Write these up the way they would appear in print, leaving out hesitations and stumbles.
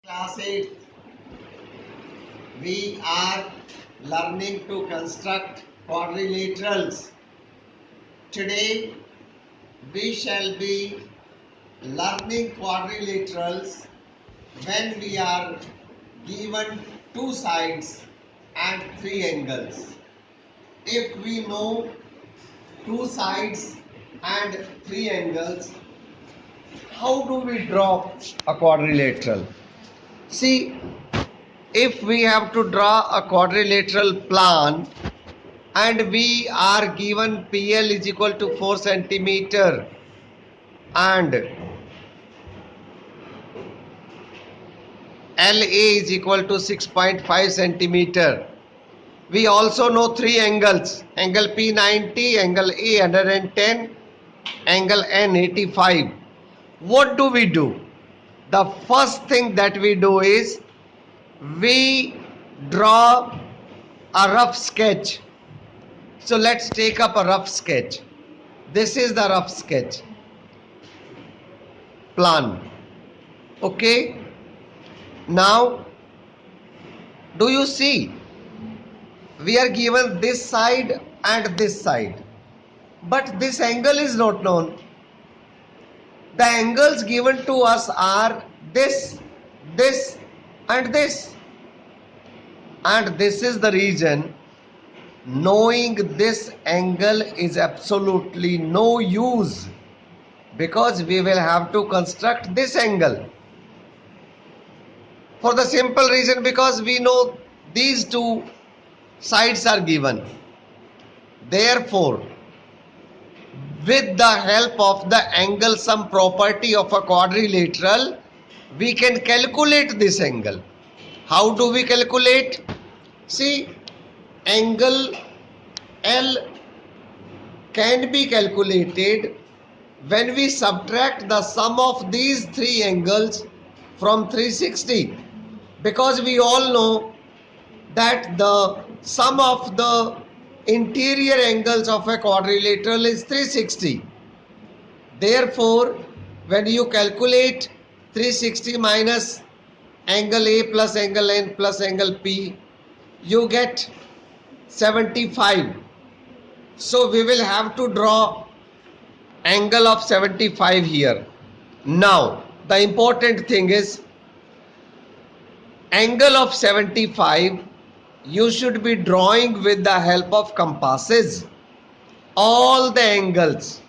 Class 8, we are learning to construct quadrilaterals. Today, we shall be learning quadrilaterals when we are given two sides and three angles. If we know two sides and three angles, how do we draw a quadrilateral? See, if we have to draw a quadrilateral plan and we are given PL is equal to 4 centimeter and LA is equal to 6.5 centimeter. We also know three angles, angle P 90, angle A 110, angle N 85. What do we do? The first thing that we do is we draw a rough sketch. So let's take up a rough sketch. This is the rough sketch plan. Okay. Now, do you see? We are given this side and this side. But this angle is not known. The angles given to us are this, this and this. And this is the reason knowing this angle is absolutely no use, because we will have to construct this angle. For the simple reason, because we know these two sides are given. Therefore, with the help of the angle sum property of a quadrilateral, we can calculate this angle. How do we calculate? See, angle L can be calculated when we subtract the sum of these three angles from 360, because we all know that the sum of the interior angles of a quadrilateral is 360. Therefore, when you calculate 360 minus angle A plus angle N plus angle P, you get 75. So we will have to draw angle of 75 here. Now, the important thing is angle of 75 you should be drawing with the help of compasses. All the angles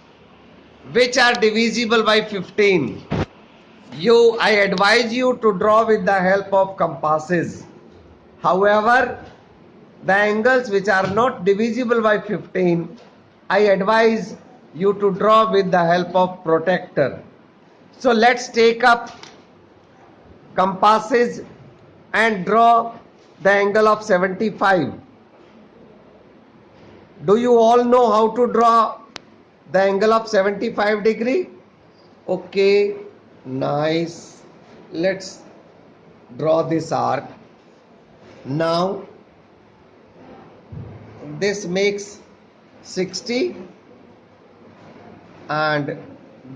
which are divisible by 15, I advise you to draw with the help of compasses. However, the angles which are not divisible by 15, I advise you to draw with the help of protractor. So let's take up compasses and draw the angle of 75. Do you all know how to draw the angle of 75 degree? Okay, nice. Let's draw this arc. Now, this makes 60 and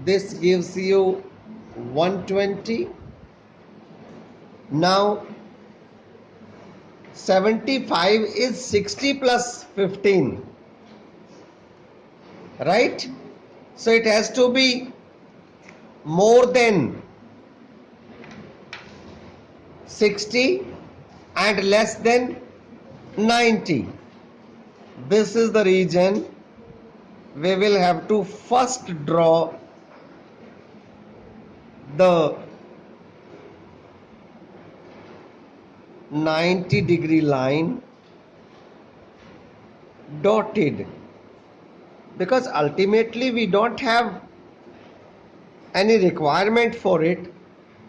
this gives you 120. Now, 75 is 60 plus 15, right? So it has to be more than 60 and less than 90. This is the region we will have to first draw the 90-degree line dotted, because ultimately we don't have any requirement for it.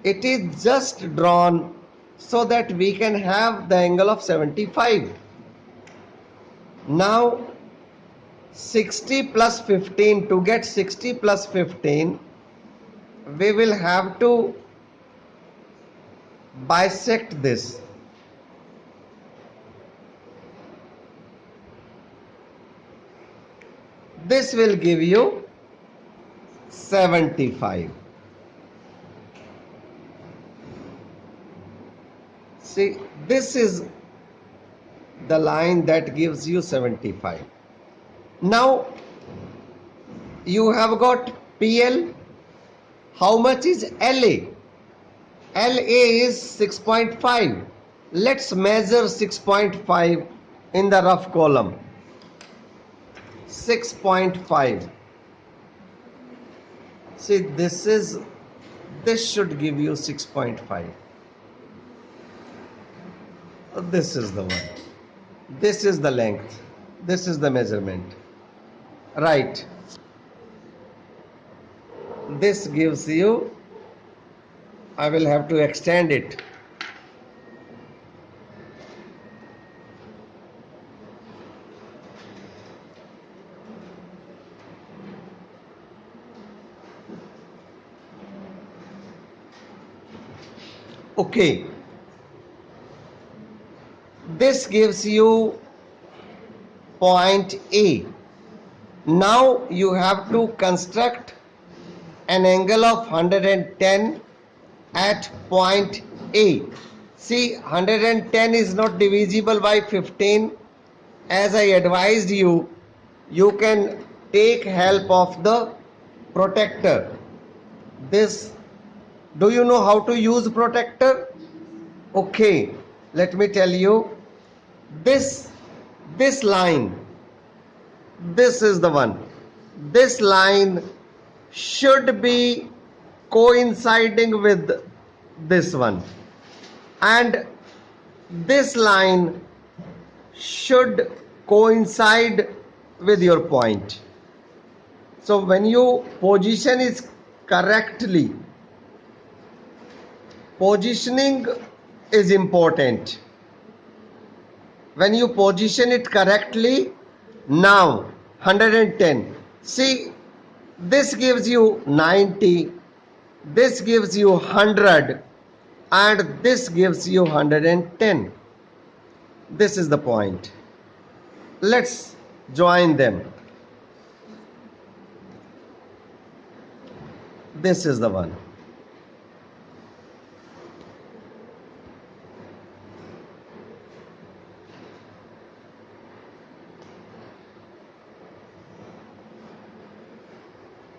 It is just drawn so that we can have the angle of 75. Now 60 plus 15, to get 60 plus 15 we will have to bisect this. This will give you 75. See, this is the line that gives you 75. Now you have got PL. How much is LA? LA is 6.5. Let's measure 6.5 in the rough column. 6.5. See, this should give you 6.5. This is the one. This is the length. This is the measurement. Right. This gives you, I will have to extend it. Okay. This gives you point A. Now you have to construct an angle of 110 at point A. See, 110 is not divisible by 15. As I advised you, you can take help of the protractor. This, do you know how to use protractor? Okay, let me tell you. This line, this is the one. This line should be coinciding with this one, and this line should coincide with your point. So when you position is correctly, positioning is important. When you position it correctly, now 110. See, this gives you 90, this gives you 100, and this gives you 110. This is the point. Let's join them. This is the one.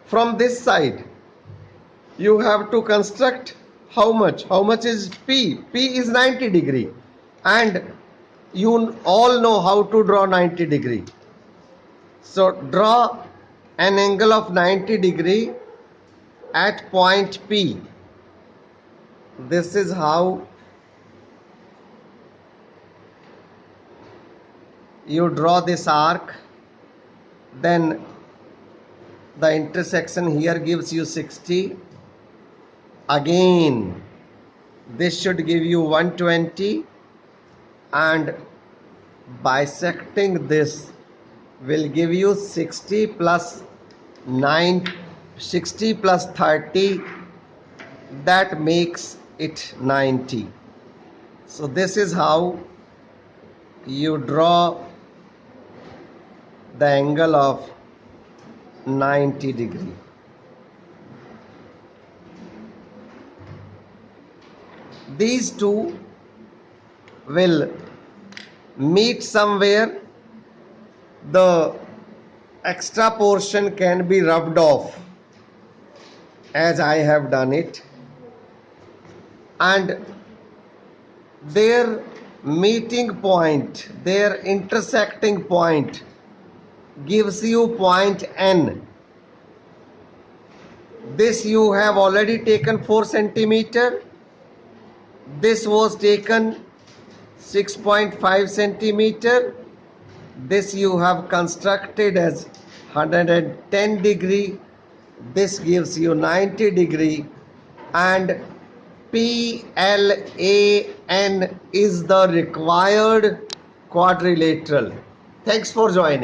From this side, you have to construct how much? How much is P? P is 90 degree, and you all know how to draw 90 degree. So draw an angle of 90 degree at point P. This is how you draw this arc. Then the intersection here gives you 60. Again, this should give you 120, and bisecting this will give you 60 plus 9, 60 plus 30, that makes it 90. So this is how you draw the angle of 90 degree. These two will meet somewhere. The extra portion can be rubbed off, as I have done it, and their meeting point, their intersecting point gives you point N. This you have already taken 4 centimeter. This was taken 6.5 centimeter. This you have constructed as 110 degree. This gives you 90 degree, and PLAN is the required quadrilateral. Thanks for joining.